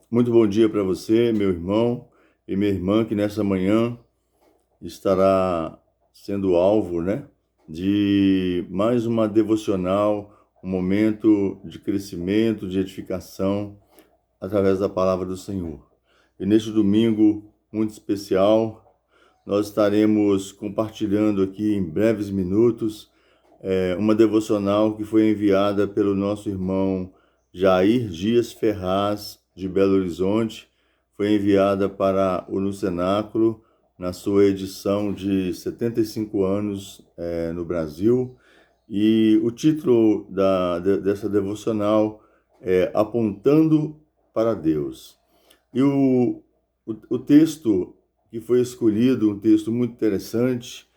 Muito bom dia para você, meu irmão e minha irmã, que nessa manhã estará sendo alvo, de mais uma devocional, um momento de crescimento, de edificação através da palavra do Senhor. E neste domingo muito especial, nós estaremos compartilhando aqui em breves minutos uma devocional que foi enviada pelo nosso irmão Jair Dias Ferraz, de Belo Horizonte. Foi enviada para o No Cenáculo, na sua edição de 75 anos no Brasil. E o título dessa devocional é Apontando para Deus. E o texto que foi escolhido, um texto muito interessante,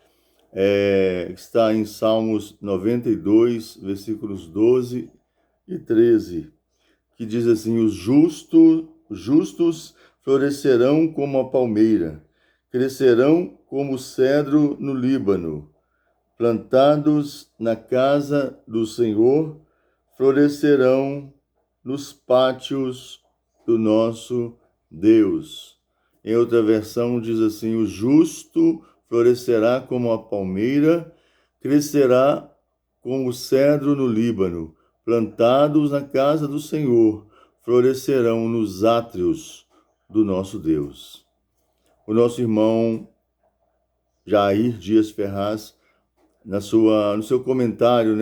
está em Salmos 92, versículos 12 e 13, que diz assim: os justos florescerão como a palmeira, crescerão como o cedro no Líbano, plantados na casa do Senhor, florescerão nos pátios do nosso Deus. Em outra versão diz assim: o justo florescerá como a palmeira, crescerá como o cedro no Líbano, plantados na casa do Senhor, florescerão nos átrios do nosso Deus. O nosso irmão Jair Dias Ferraz, no seu comentário,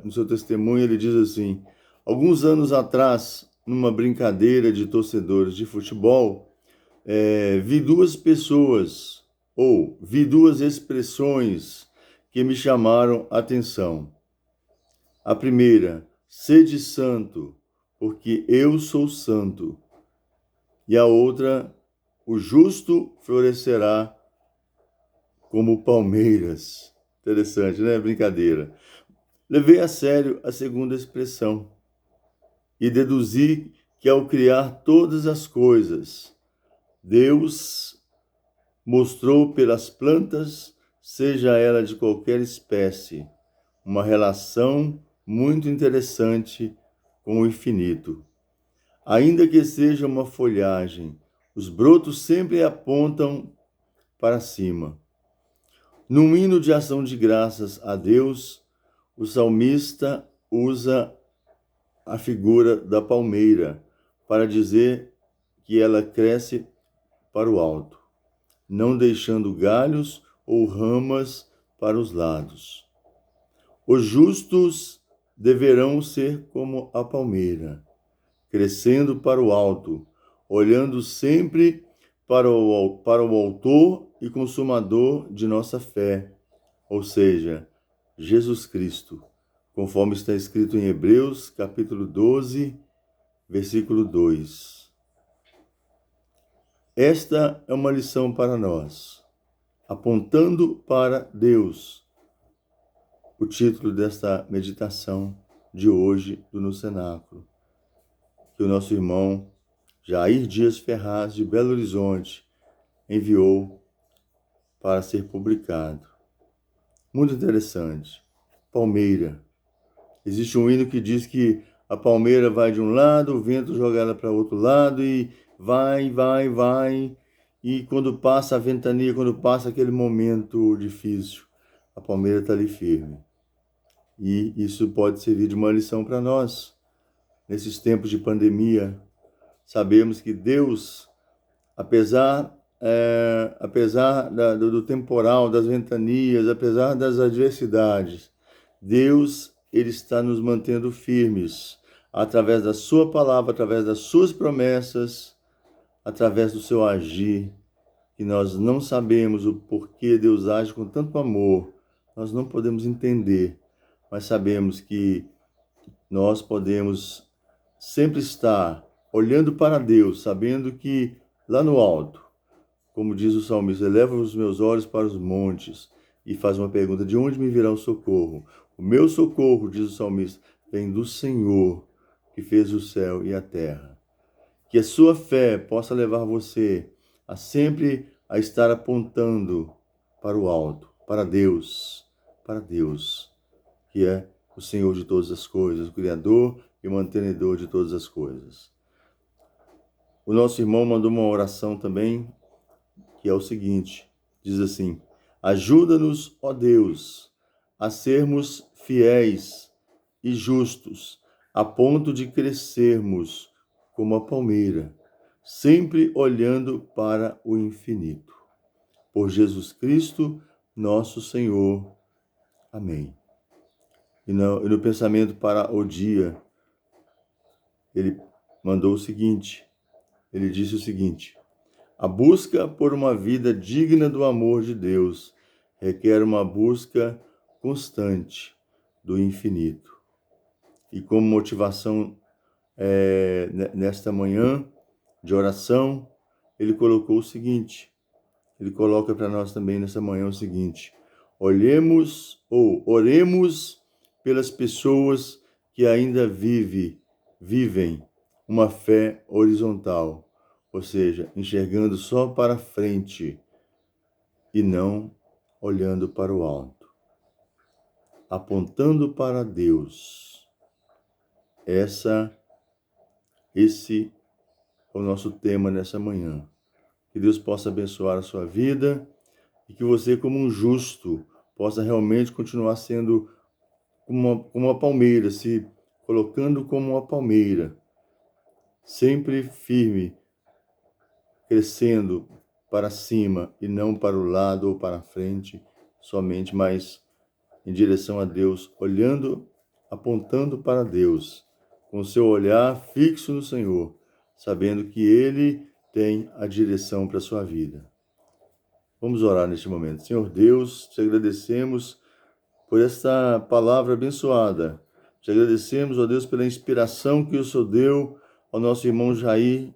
no seu testemunho, ele diz assim: alguns anos atrás, numa brincadeira de torcedores de futebol, vi duas pessoas, ou vi duas expressões que me chamaram a atenção. A primeira: sede santo, porque eu sou santo. E a outra: o justo florescerá como palmeiras. Interessante, né? Brincadeira. Levei a sério a segunda expressão e deduzi que ao criar todas as coisas, Deus mostrou pelas plantas, seja ela de qualquer espécie, uma relação muito interessante com o infinito. Ainda que seja uma folhagem, os brotos sempre apontam para cima. Num hino de ação de graças a Deus, o salmista usa a figura da palmeira para dizer que ela cresce para o alto, não deixando galhos ou ramas para os lados. Os justos deverão ser como a palmeira, crescendo para o alto, olhando sempre para o autor e consumador de nossa fé, ou seja, Jesus Cristo, conforme está escrito em Hebreus, capítulo 12, versículo 2. Esta é uma lição para nós, apontando para Deus, o título desta meditação de hoje do No Cenáculo, que o nosso irmão Jair Dias Ferraz, de Belo Horizonte, enviou para ser publicado. Muito interessante. Palmeira. Existe um hino que diz que a palmeira vai de um lado, o vento joga ela para outro lado e vai. E quando passa a ventania, quando passa aquele momento difícil, a palmeira está ali firme. E isso pode servir de uma lição para nós. Nesses tempos de pandemia, sabemos que Deus, apesar do temporal, das ventanias, apesar das adversidades, Deus, ele está nos mantendo firmes através da sua palavra, através das suas promessas, através do seu agir, que nós não sabemos o porquê Deus age com tanto amor, nós não podemos entender, mas sabemos que nós podemos sempre estar olhando para Deus, sabendo que lá no alto, como diz o salmista, eleva os meus olhos para os montes, e faz uma pergunta: de onde me virá o socorro? O meu socorro, diz o salmista, vem do Senhor, que fez o céu e a terra. Que a sua fé possa levar você a sempre a estar apontando para o alto, para Deus, que é o Senhor de todas as coisas, o Criador e mantenedor de todas as coisas. O nosso irmão mandou uma oração também, que é o seguinte, diz assim: ajuda-nos, ó Deus, a sermos fiéis e justos, a ponto de crescermos como a palmeira, sempre olhando para o infinito. Por Jesus Cristo, nosso Senhor. Amém. E no pensamento para o dia, ele mandou o seguinte, ele disse o seguinte: a busca por uma vida digna do amor de Deus requer uma busca constante do infinito. E como motivação nesta manhã de oração, ele colocou o seguinte, ele coloca para nós também nessa manhã o seguinte: oremos pelas pessoas que ainda vivem uma fé horizontal, ou seja, enxergando só para frente e não olhando para o alto, apontando para Deus. Esse é o nosso tema nessa manhã. Que Deus possa abençoar a sua vida e que você, como um justo, possa realmente continuar sendo como uma palmeira, se colocando como uma palmeira, sempre firme, crescendo para cima e não para o lado ou para frente somente, mas em direção a Deus, olhando, apontando para Deus, com o seu olhar fixo no Senhor, sabendo que Ele tem a direção para a sua vida. Vamos orar neste momento. Senhor Deus, te agradecemos por esta palavra abençoada. Te agradecemos, ó Deus, pela inspiração que o Senhor deu ao nosso irmão Jair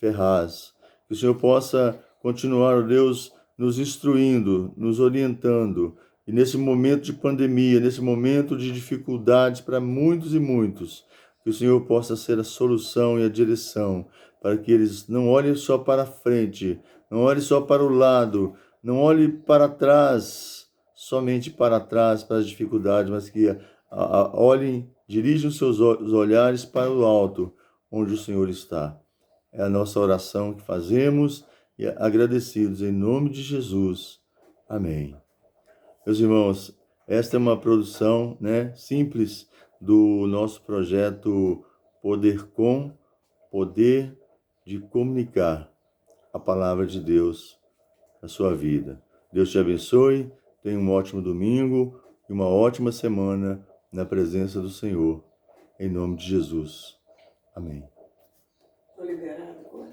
Ferraz. Que o Senhor possa continuar, ó Deus, nos instruindo, nos orientando. E nesse momento de pandemia, nesse momento de dificuldades para muitos e muitos, que o Senhor possa ser a solução e a direção, para que eles não olhem só para frente, não olhem só para o lado, não olhem para trás, somente para trás, para as dificuldades, mas que olhem, dirijam seus olhares para o alto, onde o Senhor está. É a nossa oração que fazemos e agradecidos em nome de Jesus. Amém. Meus irmãos, esta é uma produção, simples do nosso projeto Poder de comunicar a palavra de Deus na sua vida. Deus te abençoe, tenha um ótimo domingo e uma ótima semana na presença do Senhor. Em nome de Jesus. Amém. Estou liberado agora.